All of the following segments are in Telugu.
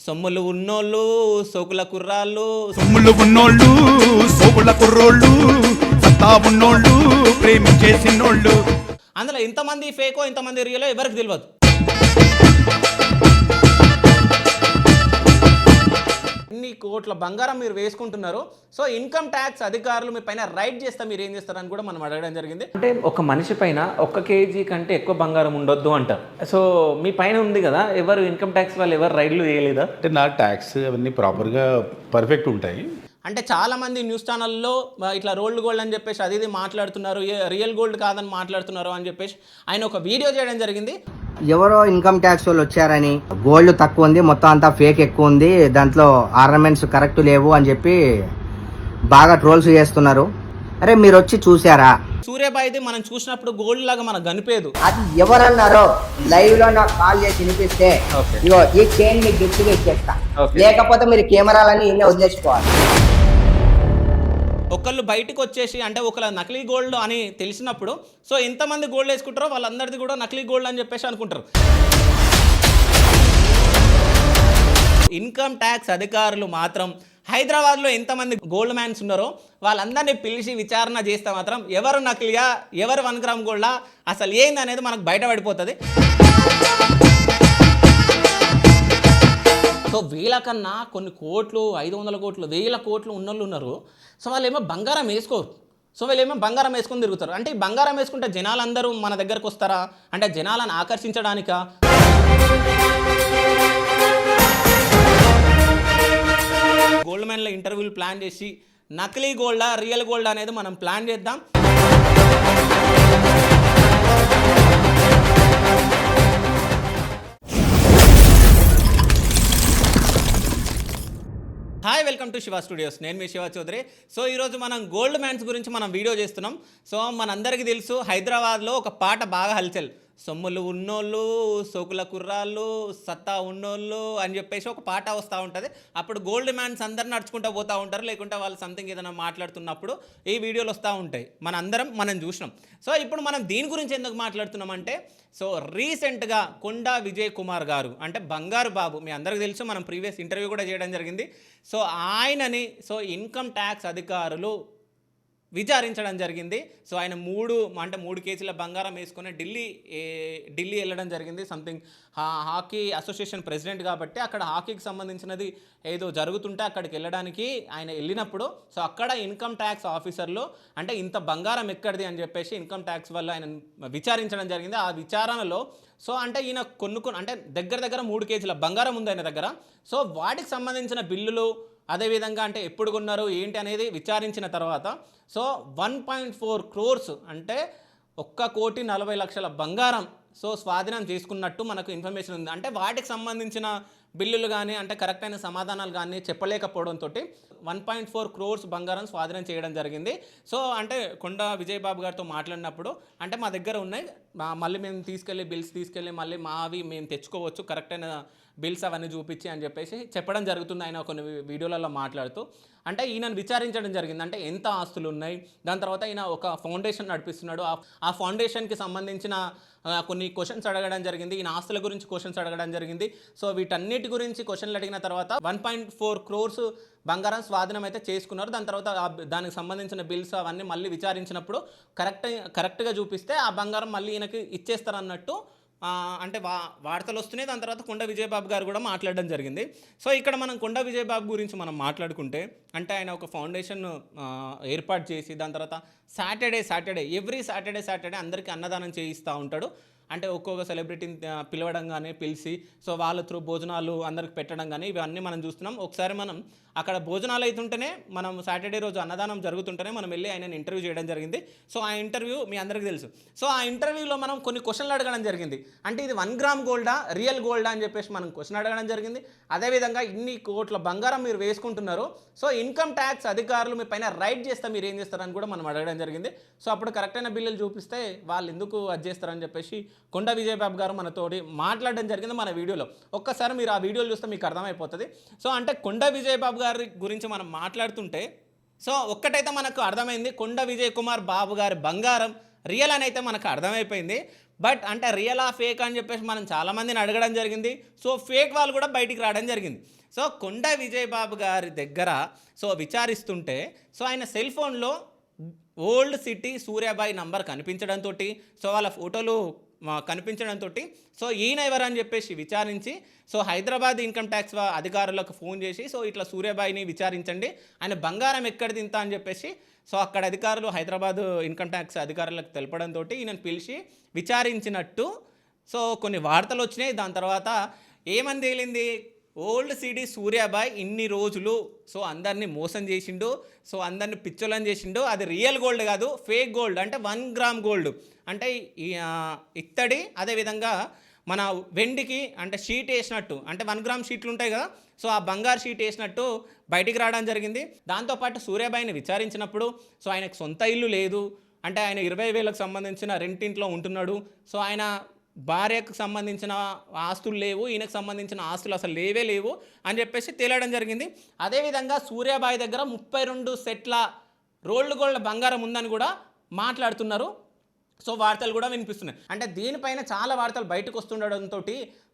సొమ్ములు ఉన్నోళ్ళు సోకుల కుర్రాళ్ళు, సొమ్ములు ఉన్నోళ్ళు సోకుల కుర్రోళ్ళు, సత్తా ఉన్నోళ్ళు ప్రేమించేసినోళ్ళు. అందులో ఇంతమంది ఫేకో ఇంతమంది రియలో ఎవరికి తెలియదు. ఇన్ని కోట్ల బంగారం మీరు వేసుకుంటున్నారు. సో ఇన్కమ్ ట్యాక్స్ అధికారులు మీ పైన రైడ్ చేస్తే మీరు ఏం చేస్తారని కూడా మనం అడగడం జరిగింది. అంటే ఒక మనిషి పైన 1 కేజీ కంటే ఎక్కువ బంగారం ఉండొద్దు అంటారు. సో మీ పైన ఉంది కదా, ఎవరు ఇన్కమ్ ట్యాక్స్ వాళ్ళు ఎవరు రైడ్లు చేయలేదా? అంటే నా ట్యాక్స్ అవన్నీ ప్రాపర్గా పర్ఫెక్ట్ ఉంటాయి. అంటే చాలామంది న్యూస్ ఛానల్లో ఇట్లా రోల్డ్ గోల్డ్ అని చెప్పేసి అది ఇది మాట్లాడుతున్నారు, రియల్ గోల్డ్ కాదని మాట్లాడుతున్నారు అని చెప్పేసి ఆయన ఒక వీడియో చేయడం జరిగింది. ఎవరో ఇన్కమ్ ట్యాక్స్ వాళ్ళు వచ్చారని గోల్డ్ తక్కువ ఉంది, మొత్తం అంతా ఫేక్ ఎక్కువ ఉంది, దాంట్లో ఆర్నమెంట్స్ కరెక్ట్ లేవు అని చెప్పి బాగా ట్రోల్స్ చేస్తున్నారు. అరే మీరు వచ్చి చూసారా? సూర్యాబాయిది మనం చూసినప్పుడు గోల్డ్ లాగా మనకు కనిపేదు. అది ఎవరన్నారో లైవ్ లో నాకు కాల్ చేసి వినిపిస్తే ఇగో ఈ చైన్ మీకు గిఫ్ట్గా ఇచ్చేస్తా, లేకపోతే మీరు కెమెరాలని ఇన్నే వదిలేసుకోవాలి. ఒకళ్ళు బయటకు వచ్చేసి అంటే ఒకళ్ళ నకిలీ గోల్డ్ అని తెలిసినప్పుడు సో ఎంతమంది గోల్డ్ వేసుకుంటారో వాళ్ళందరిది కూడా నకిలీ గోల్డ్ అని చెప్పేసి అనుకుంటారు. ఇన్కమ్ ట్యాక్స్ అధికారులు మాత్రం హైదరాబాద్లో ఎంతమంది గోల్డ్ మ్యాన్స్ ఉన్నారో వాళ్ళందరినీ పిలిచి విచారణ చేస్తే మాత్రం ఎవరు నకిలీయా ఎవరు 1 గ్రామ్ గోల్డా అసలు ఏంది అనేది మనకు బయటపడిపోతుంది. సో వేల కన్నా కొన్ని కోట్లు 500 కోట్లు 1000 కోట్లు ఉన్నోళ్ళు ఉన్నారు. సో వాళ్ళు ఏమో బంగారం వేసుకోరు. సో వీళ్ళు ఏమో బంగారం వేసుకొని తిరుగుతారు. అంటే ఈ బంగారం వేసుకుంటే జనాలందరూ మన దగ్గరకు వస్తారా అంటే జనాలను ఆకర్షించడానికా? గోల్డ్ మ్యాన్ల ఇంటర్వ్యూలు ప్లాన్ చేసి నకిలీ గోల్డా రియల్ గోల్డ్ అనేది మనం ప్లాన్ చేద్దాం. Hi, welcome to Shiva studios. నేను మీ శివ చౌదరి. సో ఈరోజు మనం గోల్డ్ మ్యాన్స్ గురించి మనం వీడియో చేస్తున్నాం. సో మనందరికీ తెలుసు హైదరాబాద్లో ఒక పాట బాగా హల్చల్, సొమ్ములు ఉన్నోళ్ళు సోకుల కుర్రాళ్ళు సత్తా ఉన్నోళ్ళు అని చెప్పేసి ఒక పాట వస్తూ ఉంటుంది. అప్పుడు గోల్డ్ మ్యాన్స్ అందరు నడుచుకుంటూ పోతూ ఉంటారు, లేకుంటే వాళ్ళు సంథింగ్ ఏదైనా మాట్లాడుతున్నప్పుడు ఈ వీడియోలు వస్తూ ఉంటాయి. మనం చూసినాం. సో ఇప్పుడు మనం దీని గురించి ఎందుకు మాట్లాడుతున్నామంటే సో రీసెంట్గా కొండా విజయ్ కుమార్ గారు అంటే బంగారు బాబు, మీ అందరికీ తెలుసు, మనం ప్రీవియస్ ఇంటర్వ్యూ కూడా చేయడం జరిగింది. సో ఆయనని ఇన్కమ్ ట్యాక్స్ అధికారులు విచారించడం జరిగింది. సో ఆయన 3 కేజీల బంగారం వేసుకొని ఢిల్లీ వెళ్ళడం జరిగింది. సంథింగ్ హాకీ అసోసియేషన్ ప్రెసిడెంట్ కాబట్టి అక్కడ హాకీకి సంబంధించినది ఏదో జరుగుతుంటే అక్కడికి వెళ్ళడానికి ఆయన వెళ్ళినప్పుడు సో అక్కడ ఇన్కమ్ ట్యాక్స్ ఆఫీసర్లు అంటే ఇంత బంగారం ఎక్కడిది అని చెప్పేసి ఇన్కమ్ ట్యాక్స్ వల్ల ఆయన విచారించడం జరిగింది. ఆ విచారణలో సో అంటే ఈయన అంటే దగ్గర 3 కేజీల బంగారం ఉంది ఆయన దగ్గర. సో వాటికి సంబంధించిన బిల్లులు అదేవిధంగా అంటే ఎప్పుడు కొన్నారు ఏంటి అనేది విచారించిన తర్వాత సో 1.4 crores అంటే 1,40,00,000 బంగారం సో స్వాధీనం చేసుకున్నట్టు మనకు ఇన్ఫర్మేషన్ ఉంది. అంటే వాటికి సంబంధించిన బిల్లులు కానీ అంటే కరెక్ట్ అయిన సమాధానాలు కానీ చెప్పలేకపోవడంతో 1.4 crores బంగారం స్వాధీనం చేయడం జరిగింది. సో అంటే కొండా విజయబాబు గారితో మాట్లాడినప్పుడు అంటే మా దగ్గర ఉన్నాయి, మళ్ళీ మేము బిల్స్ తీసుకెళ్ళి మళ్ళీ మావి మేము తెచ్చుకోవచ్చు కరెక్ట్ అయిన బిల్స్ అవన్నీ చూపించి అని చెప్పేసి చెప్పడం జరుగుతుంది. ఆయన కొన్ని వీడియోలలో మాట్లాడుతూ అంటే ఈయనను విచారించడం జరిగింది. అంటే ఎంత ఆస్తులు ఉన్నాయి, దాని తర్వాత ఈయన ఒక ఫౌండేషన్ నడిపిస్తున్నాడు, ఆ ఫౌండేషన్కి సంబంధించిన కొన్ని క్వశ్చన్స్ అడగడం జరిగింది. ఈయన ఆస్తుల గురించి క్వశ్చన్స్ అడగడం జరిగింది. సో వీటన్నిటి గురించి క్వశ్చన్లు అడిగిన తర్వాత 1.4 crores బంగారం స్వాధీనం అయితే చేసుకున్నారు. దాని తర్వాత దానికి సంబంధించిన బిల్స్ అవన్నీ మళ్ళీ విచారించినప్పుడు కరెక్ట్గా చూపిస్తే ఆ బంగారం మళ్ళీ ఈయనకి ఇచ్చేస్తారన్నట్టు అంటే వార్తలు వస్తున్నాయి. దాని తర్వాత కొండా విజయబాబు గారు కూడా మాట్లాడడం జరిగింది. సో ఇక్కడ మనం కొండా విజయబాబు గురించి మనం మాట్లాడుకుంటే అంటే ఆయన ఒక ఫౌండేషన్ ఏర్పాటు చేసి దాని తర్వాత ఎవ్రీ సాటర్డే అందరికీ అన్నదానం చేయిస్తూ ఉంటాడు. అంటే ఒక్కొక్క సెలబ్రిటీని పిలవడం కానీ పిలిచి సో వాళ్ళ త్రూ భోజనాలు అందరికి పెట్టడం కానీ ఇవన్నీ మనం చూస్తున్నాం. ఒకసారి మనం అక్కడ భోజనాలు అవుతుంటేనే మనం సాటర్డే రోజు అన్నదానం జరుగుతుంటేనే మనం వెళ్ళి ఆయన ఇంటర్వ్యూ చేయడం జరిగింది. సో ఆ ఇంటర్వ్యూ మీ అందరికీ తెలుసు. సో ఆ ఇంటర్వ్యూలో మనం కొన్ని క్వశ్చన్లు అడగడం జరిగింది. అంటే ఇది 1 గ్రామ్ గోల్డా రియల్ గోల్డా అని చెప్పేసి మనం క్వశ్చన్ అడగడం జరిగింది. అదేవిధంగా ఇన్ని కోట్ల బంగారం మీరు వేసుకుంటున్నారు, సో ఇన్కమ్ ట్యాక్స్ అధికారులు మీ పైన రైడ్ చేస్తే మీరు ఏం చేస్తారని కూడా మనం అడగడం జరిగింది. సో అప్పుడు కరెక్ట్ అయిన బిల్లులు చూపిస్తే వాళ్ళు ఎందుకు అది చేస్తారని చెప్పేసి కొండా విజయబాబు గారు మనతోటి మాట్లాడడం జరిగింది మన వీడియోలో. ఒక్కసారి మీరు ఆ వీడియోలు చూస్తే మీకు అర్థమైపోతుంది. సో అంటే కొండా విజయబాబు గారి గురించి మనం మాట్లాడుతుంటే సో ఒక్కటైతే మనకు అర్థమైంది, కొండా విజయ్ కుమార్ బాబు గారి బంగారం రియల్ అని అయితే మనకు అర్థమైపోయింది. బట్ అంటే రియలా ఫేక్ అని చెప్పేసి మనం చాలామందిని అడగడం జరిగింది. సో ఫేక్ వాళ్ళు కూడా బయటికి రావడం జరిగింది. సో కొండ విజయ్ బాబు గారి దగ్గర సో విచారిస్తుంటే సో ఆయన సెల్ ఫోన్లో ఓల్డ్ సిటీ సూర్యాబాయి నంబర్ కనిపించడంతో సో వాళ్ళ ఫోటోలు కనిపించడంతో సో ఈయన ఎవరని చెప్పేసి విచారించి సో హైదరాబాద్ ఇన్కమ్ ట్యాక్స్ అధికారులకు ఫోన్ చేసి సో ఇట్లా సూర్యాబాయిని విచారించండి, ఆయన బంగారం ఎక్కడ తింటా అని చెప్పేసి సో అక్కడ అధికారులు హైదరాబాద్ ఇన్కమ్ ట్యాక్స్ అధికారులకు తెలపడంతో ఈయనను పిలిచి విచారించినట్టు సో కొన్ని వార్తలు వచ్చినాయి. దాని తర్వాత ఏమని తేలింది, ఓల్డ్ సిటీ సూర్యాబాయ్ ఇన్ని రోజులు సో అందరినీ మోసం చేసిండు, సో అందరినీ పిచ్చోలని చేసిండు. అది రియల్ గోల్డ్ కాదు, ఫేక్ గోల్డ్. అంటే 1 గ్రామ్ గోల్డ్ అంటే ఇత్తడి, అదేవిధంగా మన వెండికి అంటే షీట్ వేసినట్టు, అంటే 1 గ్రామ్ షీట్లు ఉంటాయి కదా, సో ఆ బంగారు షీట్ వేసినట్టు బయటికి రావడం జరిగింది. దాంతోపాటు సూర్యాబాయిని విచారించినప్పుడు సో ఆయనకు సొంత ఇల్లు లేదు, అంటే ఆయన 20,000కు సంబంధించిన రెంటింట్లో ఉంటున్నాడు. సో ఆయన భార్యకు సంబంధించిన ఆస్తులు లేవు, ఈయనకు సంబంధించిన ఆస్తులు అసలు లేవు అని చెప్పేసి తేలడం జరిగింది. అదేవిధంగా సూర్యాబాయి దగ్గర 32 సెట్ల రోల్డ్ గోల్డ్ బంగారం ఉందని కూడా మాట్లాడుతున్నారు. సో వార్తలు కూడా వినిపిస్తున్నాయి. అంటే దీనిపైన చాలా వార్తలు బయటకు వస్తుండడంతో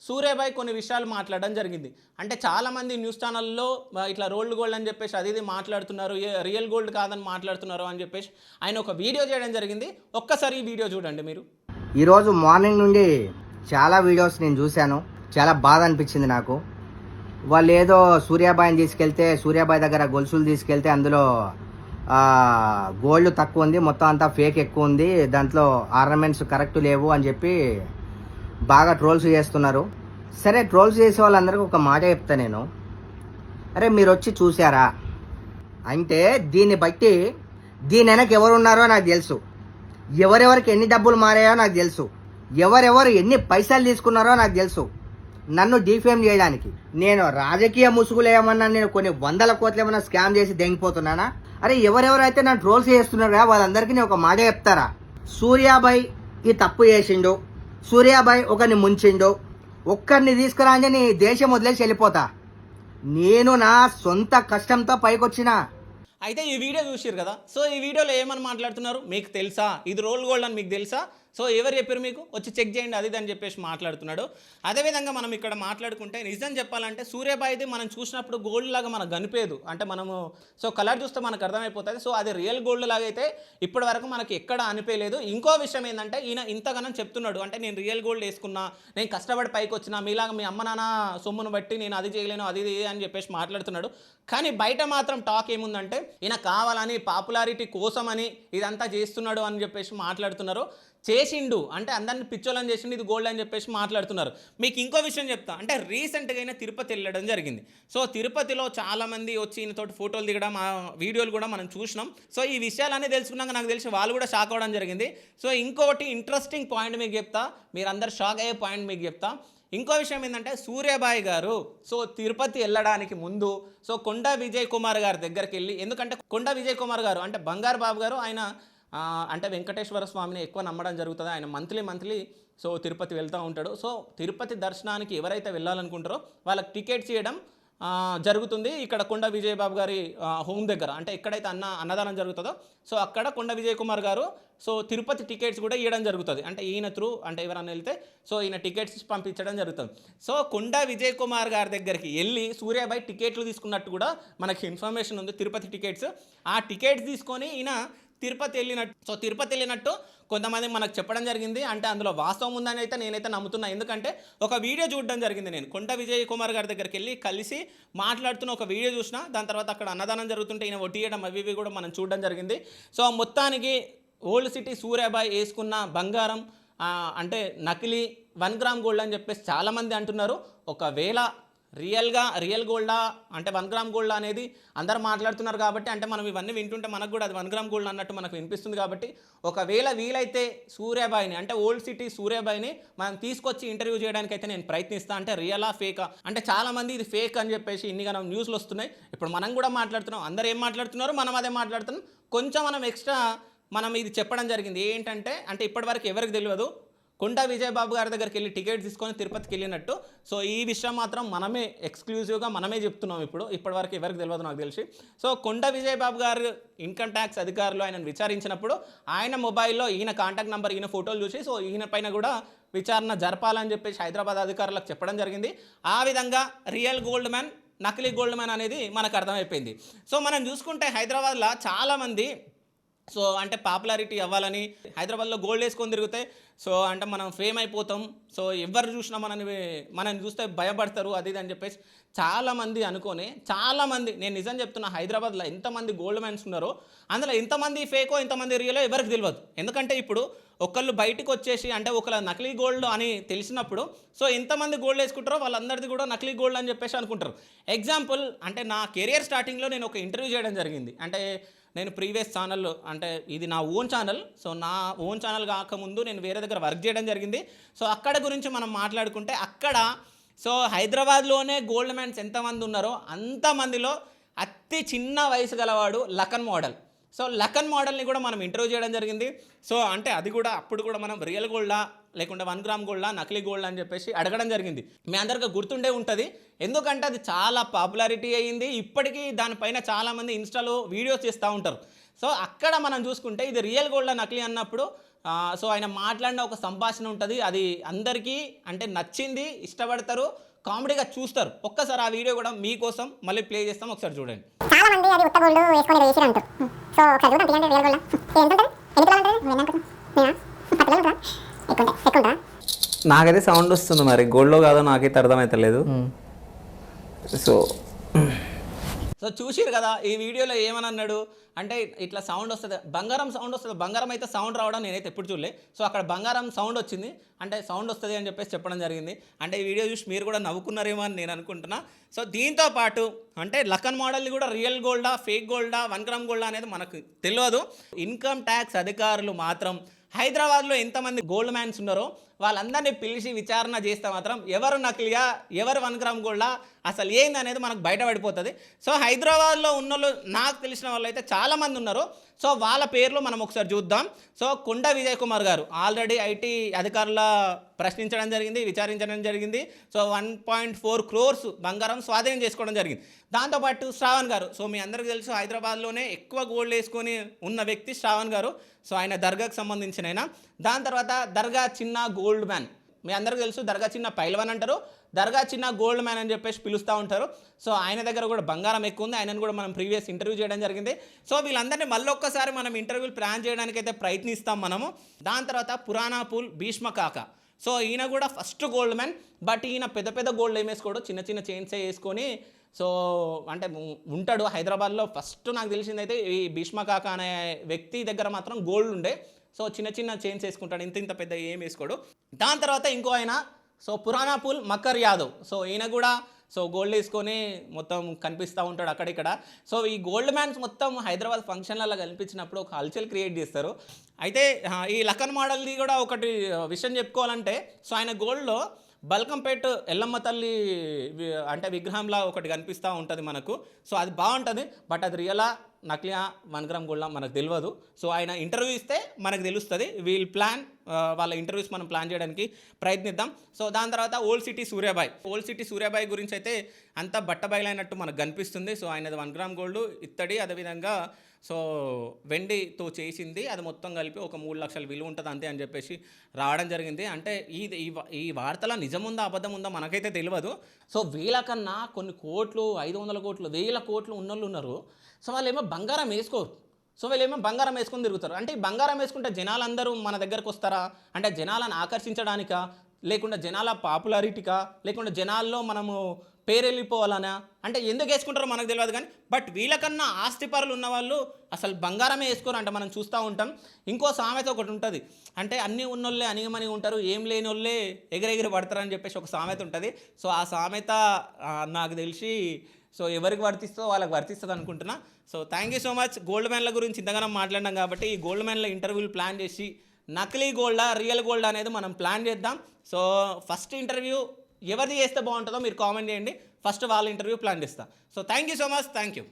సూర్యాబాయి కొన్ని విషయాలు మాట్లాడడం జరిగింది. అంటే చాలామంది న్యూస్ ఛానల్లో ఇట్లా రోల్డ్ గోల్డ్ అని చెప్పేసి అది మాట్లాడుతున్నారు, రియల్ గోల్డ్ కాదని మాట్లాడుతున్నారు అని చెప్పేసి ఆయన ఒక వీడియో చేయడం జరిగింది. ఒక్కసారి ఈ వీడియో చూడండి మీరు. ఈరోజు మార్నింగ్ నుండి చాలా వీడియోస్ నేను చూశాను, చాలా బాధ అనిపించింది నాకు. వాళ్ళు ఏదో సూర్యాబాయిని తీసుకెళ్తే, సూర్యాబాయి దగ్గర గొలుసులు తీసుకెళ్తే అందులో గోల్డ్ తక్కువ ఉంది, మొత్తం అంతా ఫేక్ ఎక్కువ ఉంది, దాంట్లో ఆర్నమెంట్స్ కరెక్ట్ లేవు అని చెప్పి బాగా ట్రోల్స్ చేస్తున్నారు. సరే, ట్రోల్స్ చేసే వాళ్ళందరికీ ఒక మాట చెప్తా నేను. అరే మీరు వచ్చి చూసారా అంటే దీన్ని బట్టి దీని వెనక ఎవరున్నారో నాకు తెలుసు, ఎవరెవరికి ఎన్ని డబ్బులు మారాయో నాకు తెలుసు, ఎవరెవరు ఎన్ని పైసలు తీసుకున్నారో నాకు తెలుసు. నన్ను డిఫేమ్ చేయడానికి నేను రాజకీయ ముసుగులు ఏమన్నా, నేను కొన్ని 100 కోట్లు ఏమన్నా స్కామ్ చేసి దెంగిపోతున్నానా? అరే ఎవరెవరైతే నన్ను ట్రోల్స్ చేస్తున్నారా వాళ్ళందరికీ నేను ఒక మాట చెప్తారా, సూర్యాబాయి ఈ తప్పు చేసిండు, సూర్యాబాయి ఒకరిని ముంచిండు, ఒక్కరిని తీసుకురాని నీ దేశం వదిలేసి వెళ్ళిపోతా. నేను నా సొంత కష్టంతో పైకొచ్చిన. అయితే ఈ వీడియో చూసారు కదా, సో ఈ వీడియోలో ఏమని మాట్లాడుతున్నారు మీకు తెలుసా, ఇది రోల్ గోల్డ్ అని మీకు తెలుసా, సో ఎవరు చెప్పారు మీకు, వచ్చి చెక్ చేయండి అది అని చెప్పేసి మాట్లాడుతున్నాడు. అదేవిధంగా మనం ఇక్కడ మాట్లాడుకుంటే నిజం చెప్పాలంటే సూర్యాబాయిది మనం చూసినప్పుడు గోల్డ్ లాగా మనకు కనిపేదు, అంటే మనము సో కలర్ చూస్తే మనకు అర్థమైపోతుంది. సో అది రియల్ గోల్డ్ లాగా అయితే ఇప్పటి వరకు మనకి ఎక్కడ అనిపించలేదు. ఇంకో విషయం ఏంటంటే ఈయన ఇంతగానం చెప్తున్నాడు, అంటే నేను రియల్ గోల్డ్ వేసుకున్నా, నేను కష్టపడి పైకి వచ్చినా, మీలాగా మీ అమ్మ నాన్న సొమ్మును బట్టి నేను అది చేయలేను అది అని చెప్పేసి మాట్లాడుతున్నాడు. కానీ బయట మాత్రం టాక్ ఏముందంటే ఈయన కావాలని పాపులారిటీ కోసమని ఇదంతా చేస్తున్నాడు అని చెప్పేసి మాట్లాడుతున్నారు. చేసిండు అంటే అందరిని పిచ్చోలని చేసిండు, ఇది గోల్డ్ అని చెప్పేసి మాట్లాడుతున్నారు. మీకు ఇంకో విషయం చెప్తా, అంటే రీసెంట్గా అయినా తిరుపతి వెళ్ళడం జరిగింది. సో తిరుపతిలో చాలామంది వచ్చి ఈయనతోటి ఫోటోలు దిగడం, ఆ వీడియోలు కూడా మనం చూసినాం. సో ఈ విషయాలన్నీ తెలుసుకున్నాక నాకు తెలిసి వాళ్ళు కూడా షాక్ అవ్వడం జరిగింది. సో ఇంకొకటి ఇంట్రెస్టింగ్ పాయింట్ మీకు చెప్తా, మీరు అందరు షాక్ అయ్యే పాయింట్ మీకు చెప్తా. ఇంకో విషయం ఏంటంటే సూర్యాబాయి గారు సో తిరుపతి వెళ్ళడానికి ముందు సో కొండ విజయ్ కుమార్ గారి దగ్గరికి వెళ్ళి, ఎందుకంటే కొండ విజయ్ కుమార్ గారు అంటే బంగారు బాబు గారు, ఆయన అంటే వెంకటేశ్వర స్వామిని ఎక్కువ నమ్మడం జరుగుతుంది. ఆయన మంత్లీ సో తిరుపతి వెళ్తూ ఉంటాడు. సో తిరుపతి దర్శనానికి ఎవరైతే వెళ్ళాలనుకుంటారో వాళ్ళకి టికెట్స్ ఇవ్వడం జరుగుతుంది ఇక్కడ కొండ విజయబాబు గారి హోమ్ దగ్గర, అంటే ఎక్కడైతే అన్నదానం జరుగుతుందో సో అక్కడ కొండ విజయ్ కుమార్ గారు సో తిరుపతి టికెట్స్ కూడా ఇవ్వడం జరుగుతుంది. అంటే ఈయన త్రూ అంటే ఎవరైనా వెళ్తే సో ఈయన టికెట్స్ పంపించడం జరుగుతుంది. సో కొండ విజయ్ కుమార్ గారి దగ్గరికి వెళ్ళి సూర్యాబాయి టికెట్లు తీసుకున్నట్టు కూడా మనకి ఇన్ఫర్మేషన్ ఉంది, తిరుపతి టికెట్స్. ఆ టికెట్స్ తీసుకొని ఈయన తిరుపతి వెళ్ళినట్టు కొంతమంది మనకు చెప్పడం జరిగింది. అంటే అందులో వాస్తవం ఉందని అయితే నేనైతే నమ్ముతున్నా. ఎందుకంటే ఒక వీడియో చూడడం జరిగింది, నేను కొండ విజయ్ కుమార్ గారి దగ్గరికి వెళ్ళి కలిసి మాట్లాడుతున్న ఒక వీడియో చూసిన. దాని తర్వాత అక్కడ అన్నదానం జరుగుతుంటే ఈయన ఒట్టియడం అవి కూడా మనం చూడడం జరిగింది. సో మొత్తానికి ఓల్డ్ సిటీ సూర్యాబాయి వేసుకున్న బంగారం అంటే నకిలీ 1 గ్రామ్ గోల్డ్ అని చెప్పేసి చాలామంది అంటున్నారు. ఒకవేళ రియల్ గోల్డా అంటే 1 గ్రామ్ గోల్డ్ అనేది అందరు మాట్లాడుతున్నారు కాబట్టి, అంటే మనం ఇవన్నీ వింటుంటే మనకు కూడా అది 1 గ్రామ్ గోల్డ్ అన్నట్టు మనకు వినిపిస్తుంది. కాబట్టి ఒకవేళ వీలైతే సూర్యాబాయిని అంటే ఓల్డ్ సిటీ సూర్యాబాయిని మనం తీసుకొచ్చి ఇంటర్వ్యూ చేయడానికి అయితే నేను ప్రయత్నిస్తాను. అంటే రియలా ఫేకా, అంటే చాలామంది ఇది ఫేక్ అని చెప్పేసి ఇన్నిగా న్యూస్లు వస్తున్నాయి. ఇప్పుడు మనం కూడా మాట్లాడుతున్నాం, అందరు ఏం మాట్లాడుతున్నారు, మనం అదే మాట్లాడుతున్నాం. కొంచెం మనం ఎక్స్ట్రా ఇది చెప్పడం జరిగింది. ఏంటంటే అంటే ఇప్పటివరకు ఎవరికి తెలియదు, కొండా విజయబాబు గారి దగ్గరికి వెళ్ళి టికెట్ తీసుకొని తిరుపతికి వెళ్ళినట్టు. సో ఈ విషయం మాత్రం మనమే ఎక్స్క్లూజివ్గా మనమే చెప్తున్నాం ఇప్పటివరకు ఎవరికి తెలియదు నాకు తెలిసి. సో కొండా విజయబాబు గారు ఇన్కమ్ ట్యాక్స్ అధికారులు ఆయనను విచారించినప్పుడు ఆయన మొబైల్లో ఈయన కాంటాక్ట్ నెంబర్, ఈయన ఫోటోలు చూసి సో ఈయన పైన కూడా విచారణ జరపాలని చెప్పేసి హైదరాబాద్ అధికారులకు చెప్పడం జరిగింది. ఆ విధంగా రియల్ గోల్డ్ మ్యాన్, నకిలీ గోల్డ్ మ్యాన్ అనేది మనకు అర్థమైపోయింది. సో మనం చూసుకుంటే హైదరాబాద్లో చాలామంది సో అంటే పాపులారిటీ అవ్వాలని హైదరాబాద్లో గోల్డ్ వేసుకొని తిరిగితే సో అంటే మనం ఫేమ్ అయిపోతాం, సో ఎవరు చూసినా మనని చూస్తే భయపడతారు అది ఇది అని చెప్పేసి చాలామంది అనుకొని చాలామంది, నేను నిజం చెప్తున్నా, హైదరాబాద్లో ఎంతమంది గోల్డ్ మ్యాన్స్ ఉన్నారో అందులో ఎంతమంది ఫేకో ఎంతమంది రియలో ఎవరికి తెలియదు. ఎందుకంటే ఇప్పుడు ఒకళ్ళు బయటకు వచ్చేసి అంటే ఒకళ్ళ నకిలీ గోల్డ్ అని తెలిసినప్పుడు సో ఎంతమంది గోల్డ్ వేసుకుంటారో వాళ్ళందరిది కూడా నకిలీ గోల్డ్ అని చెప్పేసి అనుకుంటారు. ఎగ్జాంపుల్ అంటే నా కెరియర్ స్టార్టింగ్లో నేను ఒక ఇంటర్వ్యూ చేయడం జరిగింది. అంటే నేను ప్రీవియస్ ఛానల్ అంటే ఇది నా ఓన్ ఛానల్, సో నా ఓన్ ఛానల్ కాకముందు నేను వేరే దగ్గర వర్క్ చేయడం జరిగింది. సో అక్కడ గురించి మనం మాట్లాడుకుంటే అక్కడ సో హైదరాబాద్లోనే గోల్డ్ మ్యాన్స్ ఎంతమంది ఉన్నారో అంతమందిలో అతి చిన్న వయసు గలవాడు లఖన్ మోడల్. సో లఖన్ మోడల్ని కూడా మనం ఇంటర్వ్యూ చేయడం జరిగింది. సో అంటే అది కూడా అప్పుడు కూడా మనం రియల్ గోల్డా లేకుంటే 1 గ్రామ్ గోల్డా నకిలీ గోల్డ్ అని చెప్పేసి అడగడం జరిగింది. మీ అందరికీ గుర్తుండే ఉంటుంది, ఎందుకంటే అది చాలా పాపులారిటీ అయ్యింది. ఇప్పటికీ దానిపైన చాలామంది ఇన్స్టాలో వీడియోస్ చేస్తూ ఉంటారు. సో అక్కడ మనం చూసుకుంటే ఇది రియల్ గోల్డా నకిలీ అన్నప్పుడు సో ఆయన మాట్లాడిన ఒక సంభాషణ ఉంటుంది, అది అందరికీ అంటే నచ్చింది, ఇష్టపడతారు, కామెడీగా చూస్తారు. ఒక్కసారి ఆ వీడియో కూడా మీకోసం మళ్ళీ ప్లే చేస్తాం, ఒకసారి చూడండి. చాలా మంది అది ఉత్త గోల్డ్ వేసుకొని వేసి అంటారు. సో ఒకసారి చూద్దాం తీయండి రియల్ గోల్డ్ ఎంత ఉంటుంది, ఎన్ని కిలోలు ఉంటుంది, నేను అనుకుంటున్నా 10 కిలోలు ఎక్కువ నాకైతే సౌండ్ వస్తుంది, మరి గోల్డ్లో కాదో నాకైతే అర్థమవుతలేదు. సో సో చూసిరు కదా ఈ వీడియోలో ఏమని అన్నాడు అంటే ఇట్లా సౌండ్ వస్తుంది, బంగారం సౌండ్ వస్తుంది. బంగారం అయితే సౌండ్ రావడం నేనైతే ఎప్పుడు చూడలే. సో అక్కడ బంగారం సౌండ్ వచ్చింది అంటే సౌండ్ వస్తుంది అని చెప్పేసి చెప్పడం జరిగింది. అంటే ఈ వీడియో చూసి మీరు కూడా నవ్వుకున్నారేమో అని నేను అనుకుంటున్నా. సో దీంతో పాటు అంటే లఖన్ మోడల్ని కూడా రియల్ గోల్డా ఫేక్ గోల్డా 1 గ్రామ్ గోల్డా అనేది మనకు తెలియదు. ఇన్కమ్ ట్యాక్స్ అధికారులు మాత్రం హైదరాబాద్లో ఎంతమంది గోల్డ్ మ్యాన్స్ ఉన్నారో వాళ్ళందరినీ పిలిచి విచారణ చేస్తే మాత్రం ఎవరు నకిలీగా ఎవరు 1 గ్రామ్ గోల్డా అసలు ఏంది అనేది మనకు బయటపడిపోతుంది. సో హైదరాబాద్లో ఉన్నోళ్ళు నాకు తెలిసిన వాళ్ళు అయితే చాలామంది ఉన్నారు. సో వాళ్ళ పేర్లు మనం ఒకసారి చూద్దాం. సో కొండా విజయ్ కుమార్ గారు ఆల్రెడీ ఐటీ అధికారుల ప్రశ్నించడం జరిగింది, విచారించడం జరిగింది. సో 1.4 crores బంగారం స్వాధీనం చేసుకోవడం జరిగింది. దాంతోపాటు శ్రావణ్ గారు, సో మీ అందరికీ తెలుసు హైదరాబాద్లోనే ఎక్కువ గోల్డ్ వేసుకొని ఉన్న వ్యక్తి శ్రావణ్ గారు. సో ఆయన దర్గాకు సంబంధించిన ఆయన. దాని తర్వాత దర్గా చిన్న గోల్డ్ మ్యాన్, మీ అందరికీ తెలుసు దర్గా చిన్న పైల్వాన్ అంటారు, దర్గా చిన్న గోల్డ్ మ్యాన్ అని చెప్పేసి పిలుస్తూ ఉంటారు. సో ఆయన దగ్గర కూడా బంగారం ఎక్కువ ఉంది, ఆయనను కూడా మనం ప్రీవియస్ ఇంటర్వ్యూ చేయడం జరిగింది. సో వీళ్ళందరినీ మళ్ళీ ఒక్కసారి మనం ఇంటర్వ్యూలు ప్లాన్ చేయడానికి అయితే ప్రయత్నిస్తాం మనము. దాని తర్వాత పురాణాపూల్ భీష్మ కాక, సో ఈయన కూడా ఫస్ట్ గోల్డ్ మ్యాన్, బట్ ఈయన పెద్ద పెద్ద గోల్డ్ ఏం వేసుకోడు, చిన్న చిన్న చైన్సే వేసుకొని సో అంటే ఉంటాడు హైదరాబాద్లో. ఫస్ట్ నాకు తెలిసిందైతే ఈ భీష్మ కాక అనే వ్యక్తి దగ్గర మాత్రం గోల్డ్ ఉండే, సో చిన్న చిన్న చైన్స్ వేసుకుంటాడు, ఇంత పెద్ద ఏం వేసుకోడు. దాని తర్వాత ఇంకో ఆయన సో పురాణాపూల్ మకర్ యాదవ్, సో ఈయన కూడా సో గోల్డ్ వేసుకొని మొత్తం కనిపిస్తూ ఉంటాడు అక్కడిక్కడ. సో ఈ గోల్డ్ మ్యాన్స్ మొత్తం హైదరాబాద్ ఫంక్షన్లలో కనిపించినప్పుడు ఒక హల్చల్ క్రియేట్ చేస్తారు. అయితే ఈ లఖన్ మోడల్ది కూడా ఒకటి విషయం చెప్పుకోవాలంటే, సో ఆయన గోల్డ్లో బల్కంపేట్ ఎల్లమ్మ తల్లి అంటే విగ్రహంలా ఒకటి కనిపిస్తూ ఉంటుంది మనకు. సో అది బాగుంటుంది, బట్ అది రియలా నకిలీయా 1 గ్రామ్ గోల్డా మనకు తెలియదు. సో ఆయన ఇంటర్వ్యూ ఇస్తే మనకు తెలుస్తుంది. వీల్ ప్లాన్ వాళ్ళ ఇంటర్వ్యూస్ మనం ప్లాన్ చేయడానికి ప్రయత్నిద్దాం. సో దాని తర్వాత ఓల్డ్ సిటీ సూర్యాబాయ్ గురించి అయితే అంతా బట్టబయలైనట్టు మనకు కనిపిస్తుంది. సో ఆయనది 1 గ్రామ్ గోల్డ్ ఇత్తడి, అదేవిధంగా సో వెండితో చేసింది, అది మొత్తం కలిపి ఒక 3 లక్షల విలువ ఉంటుంది అంతే అని చెప్పేసి రావడం జరిగింది. అంటే ఈ వార్తలో నిజం ఉందా అబద్ధం ఉందా మనకైతే తెలియదు. సో వేల కన్నా కొన్ని కోట్లు, 500 కోట్లు, 1000 కోట్లు ఉన్నోళ్ళు ఉన్నారు. సో వాళ్ళు ఏమో బంగారం వేసుకోరు, సో వీళ్ళేమో బంగారం వేసుకొని తిరుగుతారు. అంటే బంగారం వేసుకుంటే జనాలందరూ మన దగ్గరకు వస్తారా అంటే జనాలను ఆకర్షించడానికా, లేకుండా జనాల పాపులారిటీకా, లేకుండా జనాల్లో మనము పేరు వెళ్ళిపోవాలనా, అంటే ఎందుకు వేసుకుంటారో మనకు తెలియదు. కానీ బట్ వీళ్ళకన్నా ఆస్తిపరులు ఉన్నవాళ్ళు అసలు బంగారమే వేసుకోరు అంటే మనం చూస్తూ ఉంటాం. ఇంకో సామెత ఒకటి ఉంటుంది, అంటే అన్నీ ఉన్నోళ్ళే అనిగమని ఉంటారు, ఏం లేని వాళ్ళే ఎగిరెగిరి పడతారని చెప్పేసి ఒక సామెత ఉంటుంది. సో ఆ సామెత నాకు తెలిసి సో ఎవరికి వర్తిస్తుందో వాళ్ళకి వర్తిస్తుంది అనుకుంటున్నా. So thank you so much. Gold మ్యాన్ల గురించి ఇంతగానో మాట్లాడినాం కాబట్టి ఈ గోల్డ్ మ్యాన్ల ఇంటర్వ్యూలు ప్లాన్ చేసి నకిలీ గోల్డా రియల్ గోల్డ్ అనేది మనం ప్లాన్ చేద్దాం. సో ఫస్ట్ ఇంటర్వ్యూ ఎవరిది చేస్తే బాగుంటుందో మీరు కామెంట్ చేయండి, ఫస్ట్ వాళ్ళ ఇంటర్వ్యూ ప్లాన్ చేస్తాం. So thank you so much, thank you.